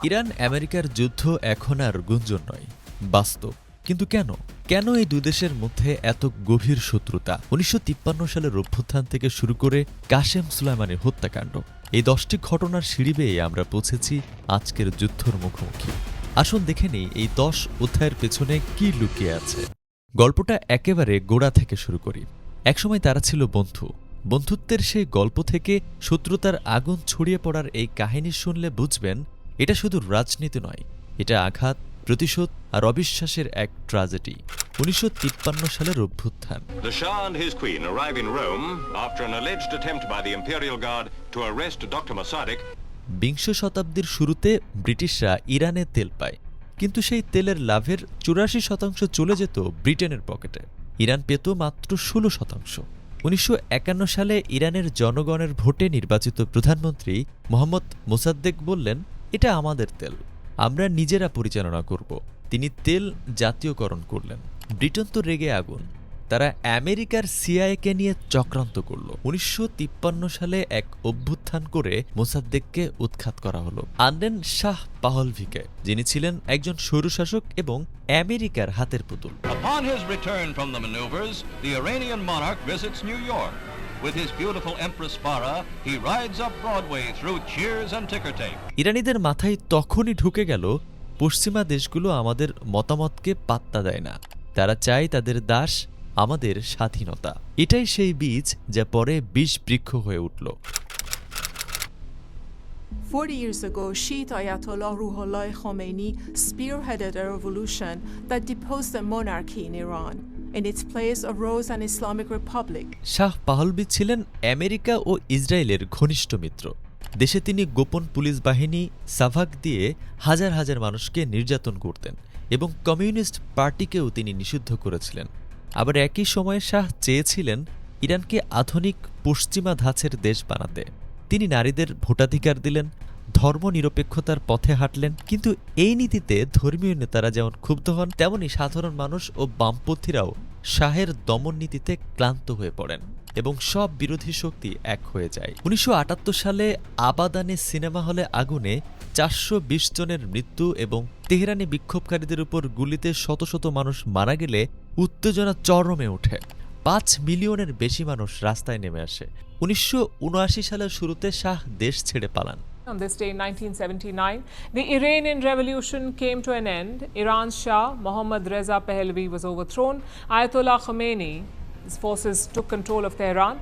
Iran আমেরিকার যুদ্ধ এখন আর গুঞ্জন নয়, বাস্তব। কিন্তু কেন কেন এই দুই দেশের মধ্যে এত গভীর শত্রুতা? ১৯৫৩ সালের অভ্যুত্থান থেকে শুরু করে কাসেম সুলাইমানির হত্যাকাণ্ড, এই ১০টি ঘটনার সিঁড়ি বেয়ে আমরা পৌঁছেছি আজকের যুদ্ধর মুখোমুখি। আসুন দেখে নিই এই ১০ অধ্যায়ের পেছনে কি লুকিয়ে আছে। গল্পটা একেবারে গোড়া থেকে শুরু করি। একসময় তারা ছিল বন্ধু। বন্ধুত্বের সেই গল্প থেকে শত্রুতার আগুন ছড়িয়ে পড়ার এই কাহিনী শুনলে বুঝবেন, এটা শুধু রাজনীতি নয়, এটা আঘাত, প্রতিশোধ আর অবিশ্বাসের এক ট্র্যাজেডি। ১৯৫৩ সালের অভ্যুত্থান। The Shah and his queen arrive in Rome after an alleged attempt by the Imperial Guard to arrest Dr. Mossadegh. বিংশ শতাব্দীর শুরুতে ব্রিটিশরা ইরানে তেল পায়, কিন্তু সেই তেলের লাভের ৮৪% চলে যেত ব্রিটেনের পকেটে। ইরান পেত মাত্র ১৬%। ১৯৫১ সালে ইরানের জনগণের ভোটে নির্বাচিত প্রধানমন্ত্রী মোহাম্মদ মোসাদ্দেক বললেন, এটা আমাদের তেল, আমরা নিজেরা পরিচালনা করব। তিনি তেল জাতীয়করণ করলেন। ব্রিটেন তো রেগে আগুন। তারা আমেরিকার সিআইএকে নিয়ে চক্রান্ত করল। ১৯৫৩ সালে এক অভ্যুত্থান করে মোসাদ্দেককে উৎখাত করা হলো। আনলেন শাহ পাহলভিকে, যিনি ছিলেন একজন স্বৈরশাসক এবং আমেরিকার হাতের পুতুল। Upon his return from the maneuvers, the Iranian monarch visits New York. With his beautiful Empress Farah, he rides up Broadway through cheers and ticker tape. ইরানিদের মাথায় তখনই ঢুকে গেল, পশ্চিমা দেশগুলো আমাদের মতামতকে পাত্তা দেয় না, তারা চায় তাদের দাস, আমাদের স্বাধীনতা। এটাই সেই বীজ যা পরে বিষ বৃক্ষ হয়ে উঠল। 40 years ago, Shiite Ayatollah Ruhollah Khomeini spearheaded a revolution that deposed the monarchy in Iran. In its place arose an Islamic republic. Shah পাহলভি ছিলেন আমেরিকা ও ইসরায়েলের ঘনিষ্ঠ মিত্র। দেশে তিনি গোপন পুলিশ বাহিনী সাভাক দিয়ে হাজার হাজার মানুষকে নির্যাতন করতেন এবং কমিউনিস্ট পার্টিকেও তিনি নিষিদ্ধ করেছিলেন। আবার একই সময়ে শাহ চেয়েছিলেন ইরানকে আধুনিক পশ্চিমা ধাঁচের দেশ বানাতে। তিনি নারীদের ভোটাধিকার দিলেন, ধর্মনিরপেক্ষতার পথে হাঁটলেন। কিন্তু এই নীতিতে ধর্মীয় নেতারা যেমন ক্ষুব্ধ হন, তেমনি সাধারণ মানুষ ও বামপন্থীরাও শাহের দমন নীতিতে ক্লান্ত হয়ে পড়েন এবং সব বিরোধী শক্তি এক হয়ে যায়। ১৯৭৮ সালে আবাদানে সিনেমা হলে আগুনে ৪২০ জনের মৃত্যু এবং তেহরানি বিক্ষোভকারীদের উপর গুলিতে শত শত মানুষ মারা গেলে উত্তেজনা চরমে ওঠে। ৫ মিলিয়নের বেশি মানুষ রাস্তায় নেমে আসে। ১৯৭৯ সালের শুরুতে শাহ দেশ ছেড়ে পালান। On this day in 1979, the Iranian Revolution came to an end. Iran's Shah, Mohammad Reza Pahlavi, was overthrown. Ayatollah Khomeini's forces took control of Tehran,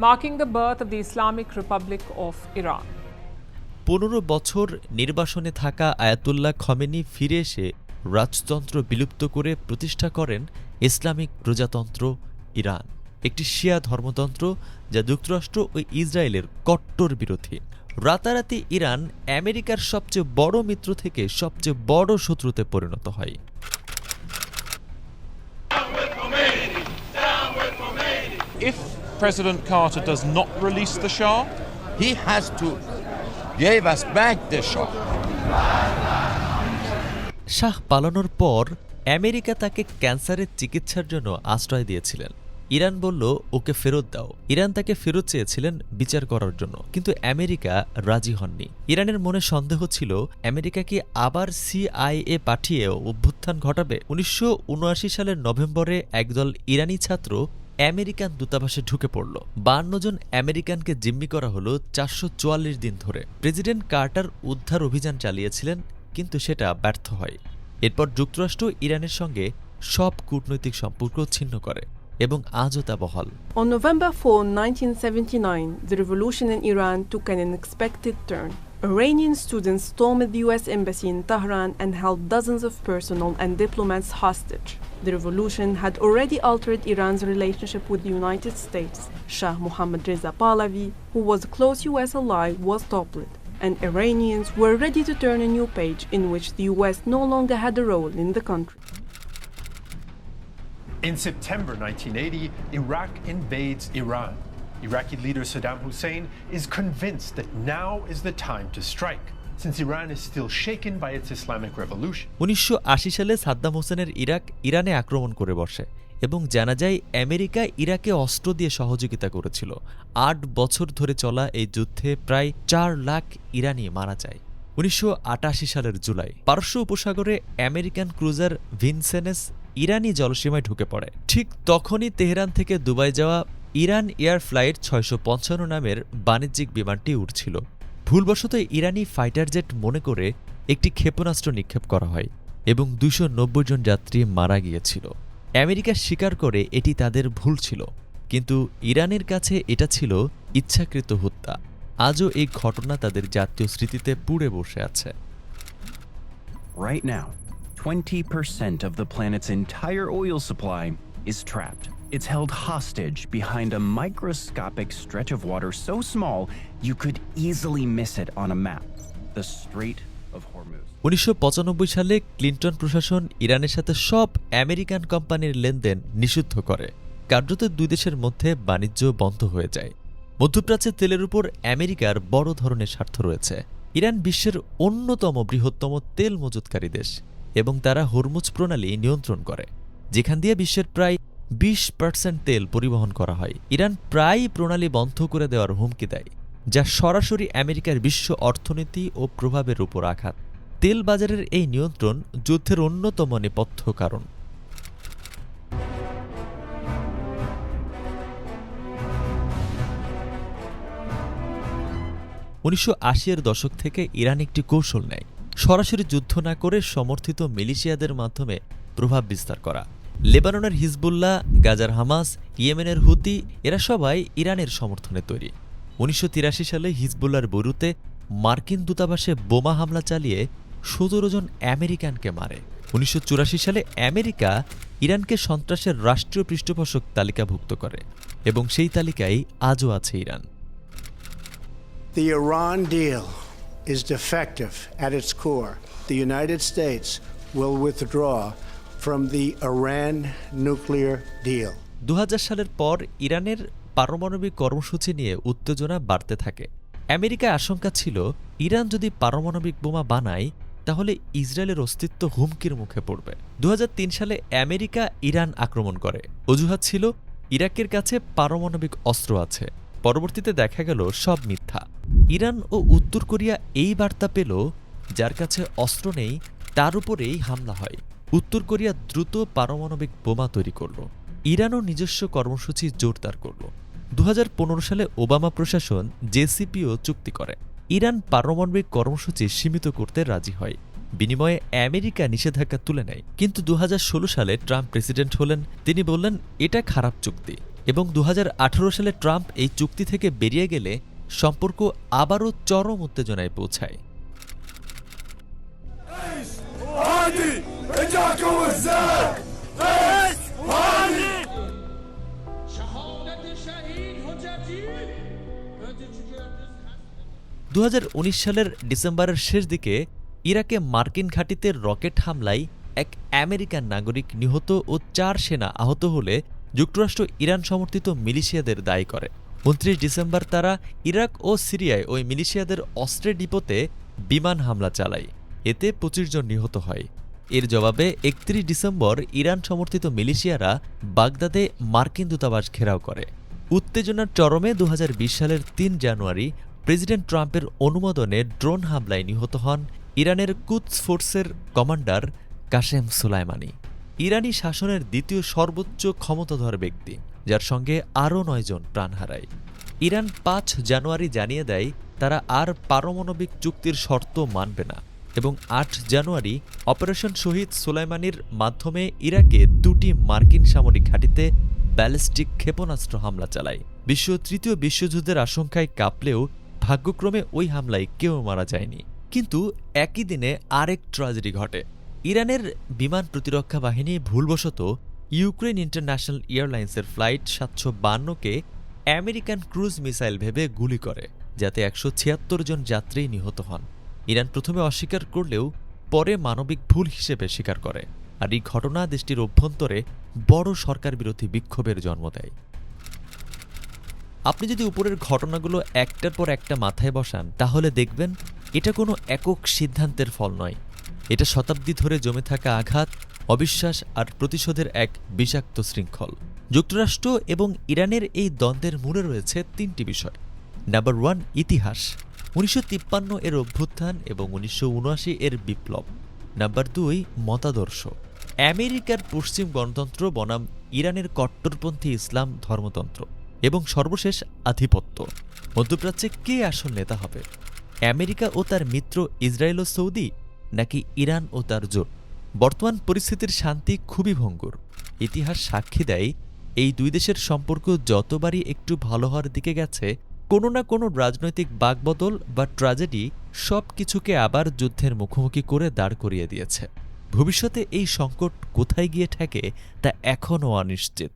marking the birth of the Islamic Republic of Iran. ১৫ বছর নির্বাসনে থাকা Ayatollah খমেনি ফিরে এসে রাজতন্ত্র বিলুপ্ত করে প্রতিষ্ঠা করেন ইসলামিক প্রজাতন্ত্র ইরান, একটি শিয়া ধর্মতন্ত্র যা যুক্তরাষ্ট্র ও ইসরায়েলের কট্টর বিরোধী। রাতারাতি ইরান আমেরিকার সবচেয়ে বড় মিত্র থেকে সবচেয়ে বড় শত্রুতে পরিণত হয়। If President Carter does not release the Shah, he has to give us back the Shah. Shah পালানোর পর আমেরিকা তাকে ক্যান্সারের চিকিৎসার জন্য আশ্রয় দিয়েছিলেন। ইরান বলল, ওকে ফেরত দাও। ইরান তাকে ফেরত চেয়েছিলেন বিচার করার জন্য, কিন্তু আমেরিকা রাজি হননি। ইরানের মনে সন্দেহ ছিল, আমেরিকা কি আবার সিআইএ পাঠিয়ে অভ্যুত্থান ঘটাবে? ১৯৭৯ সালের নভেম্বরে একদল ইরানি ছাত্র আমেরিকান দূতাবাসে ঢুকে পড়ল। ৫২ জন আমেরিকানকে জিম্মি করা হলো ৪৪৪ দিন ধরে। প্রেসিডেন্ট কার্টার উদ্ধার অভিযান চালিয়েছিলেন, কিন্তু সেটা ব্যর্থ হয়। এরপর যুক্তরাষ্ট্র ইরানের সঙ্গে সব কূটনৈতিক সম্পর্ক ছিন্ন করে এবং আজও তা বহাল। On November 4, 1979, the revolution in Iran took an unexpected turn. Iranian students stormed the US embassy in Tehran and held dozens of personnel and diplomats hostage. The revolution had already altered Iran's relationship with the United States. Shah Mohammad Reza Pahlavi, who was a close US ally, was toppled, and Iranians were ready to turn a new page in which the US no longer had a role in the country. In September 1980, Iraq invades Iran. Iraqi leader Saddam Hussein is convinced that now is the time to strike, since Iran is still shaken by its Islamic revolution. ১৯৮০ সালে সাদ্দাম হোসেনের Iraq ইরানে আক্রমণ করে বসে এবং জানা যায় America ইরাকে অস্ত্র দিয়ে সহযোগিতা করেছিল। ৮ বছর ধরে চলা এই যুদ্ধে প্রায় ৪ লাখ ইরানি মারা যায়। 1988 সালের জুলাই পারস্য উপসাগরে আমেরিকান ক্রুজার ভিনসেনেস ইরানি জলসীমায় ঢুকে পড়ে। ঠিক তখনই তেহরান থেকে দুবাই যাওয়া ইরান এয়ার ফ্লাইট 655 নামের বাণিজ্যিক বিমানটি উড়ছিল। ভুলবশত ইরানি ফাইটার জেট মনে করে একটি ক্ষেপণাস্ত্র নিক্ষেপ করা হয় এবং 290 জন যাত্রী মারা গিয়েছিল। আমেরিকা স্বীকার করে এটি তাদের ভুল ছিল, কিন্তু ইরানের কাছে এটা ছিল ইচ্ছাকৃত হত্যা। আজও এই ঘটনা তাদের জাতীয় স্মৃতিতে পুড়ে বসে আছে। Right now, 20% of the planet's entire oil supply is trapped. It's held hostage behind a microscopic stretch of water so small you could easily miss it on a map, the Strait of Hormuz. 1995 সালে Clinton প্রশাসন ইরানের সাথে সব American কোম্পানির লেনদেন নিষিদ্ধ করে। কার্যত দুই দেশের মধ্যে বাণিজ্য বন্ধ হয়ে যায়। মধ্যপ্রাচ্যে তেলের উপর আমেরিকার বড় ধরনের স্বার্থ রয়েছে। ইরান বিশ্বের অন্যতম বৃহত্তম তেল মজুতকারী দেশ এবং তারা হরমুজ প্রণালী নিয়ন্ত্রণ করে, যেখান দিয়ে বিশ্বের প্রায় 20% তেল পরিবহন করা হয়। ইরান প্রায়ই প্রণালী বন্ধ করে দেওয়ার হুমকি দেয়, যা সরাসরি আমেরিকার বিশ্ব অর্থনীতি ও প্রভাবের উপর আঘাত। তেল বাজারের এই নিয়ন্ত্রণ যুদ্ধের অন্যতম নেপথ্য কারণ। 1980-এর দশক থেকে ইরান একটি কৌশল নেয়, সরাসরি যুদ্ধ না করে সমর্থিত মিলিশিয়াদের মাধ্যমে প্রভাব বিস্তার করা। লেবাননের হিজবুল্লাহ, গাজার হামাস, ইয়েমেনের হুতি এরা সবাই ইরানের সমর্থনে তৈরি। 1983 সালে হিজবুল্লাহর বৈরুতে মার্কিন দূতাবাসে বোমা হামলা চালিয়ে 17 জন আমেরিকানকে মারে। 1984 সালে আমেরিকা ইরানকে সন্ত্রাসের রাষ্ট্রীয় পৃষ্ঠপোষক তালিকাভুক্ত করে এবং সেই তালিকায় আজও আছে Iran. The Iran deal is defective at its core. The United States will withdraw from the Iran nuclear deal. 2000 সালের পর ইরানের পারমাণবিক কর্মসূচি নিয়ে উত্তেজনা বাড়তে থাকে। আমেরিকার আশঙ্কা ছিল ইরান যদি পারমাণবিক বোমা বানায় তাহলে ইসরায়েলের অস্তিত্ব হুমকির মুখে পড়বে। 2003 সালে আমেরিকা ইরান আক্রমণ করে। অজুহাত ছিল ইরাকের কাছে পারমাণবিক অস্ত্র আছে। পরবর্তীতে দেখা গেল সব মিথ্যা। ইরান ও উত্তর কোরিয়া এই বার্তা পেল যার কাছে অস্ত্র নেই তার উপরেই হামলা হয়। উত্তর কোরিয়া দ্রুত পারমাণবিক বোমা তৈরি করল। ইরানও নিজস্ব কর্মসূচি জোরদার করল। 2015 সালে ওবামা প্রশাসন জেসিপিও চুক্তি করে। ইরান পারমাণবিক কর্মসূচি সীমিত করতে রাজি হয়। বিনিময়ে আমেরিকা নিষেধাজ্ঞা তুলে নেয়। কিন্তু 2016 সালে ট্রাম্প প্রেসিডেন্ট হলেন। তিনি বললেন এটা খারাপ চুক্তি এবং 2018 সালে ট্রাম্প এই চুক্তি থেকে বেরিয়ে গেলে সম্পর্ক আবারও চরম উত্তেজনায় পৌঁছায়। দু 2019 সালের ডিসেম্বরের শেষ দিকে ইরাকে মার্কিন ঘাঁটিতে রকেট হামলায় এক আমেরিকান নাগরিক নিহত ও 4 সেনা আহত হলে যুক্তরাষ্ট্র ইরান সমর্থিত মিলিশিয়াদের দায়ী করে। 29 ডিসেম্বর তারা ইরাক ও সিরিয়ায় ওই মিলিশিয়াদের অস্ত্রের ডিপোতে বিমান হামলা চালায়। এতে 25 জন নিহত হয়। এর জবাবে 31 ডিসেম্বর ইরান সমর্থিত মিলিশিয়ারা বাগদাদে মার্কিন দূতাবাস ঘেরাও করে। উত্তেজনার চরমে 2020 সালের 3 জানুয়ারি প্রেসিডেন্ট ট্রাম্পের অনুমোদনে ড্রোন হামলায় নিহত হন ইরানের কুদস ফোর্সের কমান্ডার কাশেম সুলাইমানি, ইরানি শাসনের দ্বিতীয় সর্বোচ্চ ক্ষমতাধর ব্যক্তি, যার সঙ্গে আরও 9 জন প্রাণ হারায়। ইরান 5 জানুয়ারি জানিয়ে দেয় তারা আর পারমাণবিক চুক্তির শর্ত মানবে না এবং 8 জানুয়ারি অপারেশন শহীদ সুলাইমানির মাধ্যমে ইরাকে 2টি মার্কিন সামরিক ঘাঁটিতে ব্যালিস্টিক ক্ষেপণাস্ত্র হামলা চালায়। বিশ্ব তৃতীয় বিশ্বযুদ্ধের আশঙ্কায় কাঁপলেও ভাগ্যক্রমে ওই হামলায় কেউ মারা যায়নি। কিন্তু একই দিনে আরেক ট্র্যাজেডি ঘটে। ইরানের বিমান প্রতিরক্ষা বাহিনী ভুলবশত ইউক্রেন ইন্টারন্যাশনাল এয়ারলাইন্সের ফ্লাইট 752-কে আমেরিকান ক্রুজ মিসাইল ভেবে গুলি করে, যাতে 176 জন যাত্রী নিহত হন। ইরান প্রথমে অস্বীকার করলেও পরে মানবিক ভুল হিসেবে স্বীকার করে, আর এই ঘটনা দেশটির অভ্যন্তরে বড় সরকার বিরোধী বিক্ষোভের জন্ম দেয়। আপনি যদি উপরের ঘটনাগুলো একটার পর একটা মাথায় বসান তাহলে দেখবেন এটা কোনো একক সিদ্ধান্তের ফল নয়। এটা শতাব্দী ধরে জমে থাকা আঘাত, অবিশ্বাস আর প্রতিশোধের এক বিষাক্ত শৃঙ্খল। যুক্তরাষ্ট্র এবং ইরানের এই দ্বন্দ্বের মূলে রয়েছে 3টি বিষয়। নাম্বার 1, ইতিহাস। 1953 এর অভ্যুত্থান এবং 1979 এর বিপ্লব। নাম্বার 2, মতাদর্শ। আমেরিকার পশ্চিম গণতন্ত্র বনাম ইরানের কট্টরপন্থী ইসলাম ধর্মতন্ত্র। এবং সর্বশেষ আধিপত্য। মধ্যপ্রাচ্যে কে আসল নেতা হবে? আমেরিকা ও তার মিত্র ইসরায়েল ও সৌদি, নাকি ইরান ও তার জোট? বর্তমান পরিস্থিতির শান্তি খুবই ভঙ্গুর। ইতিহাস সাক্ষী দেয় এই দুই দেশের সম্পর্ক যতবারই একটু ভালো হওয়ার দিকে গেছে, কোনো না কোনো রাজনৈতিক বাকবদল বা ট্র্যাজেডি সব কিছুকে আবার যুদ্ধের মুখোমুখি করে দাঁড় করিয়ে দিয়েছে। ভবিষ্যতে এই সংকট কোথায় গিয়ে ঠেকে তা এখনও অনিশ্চিত।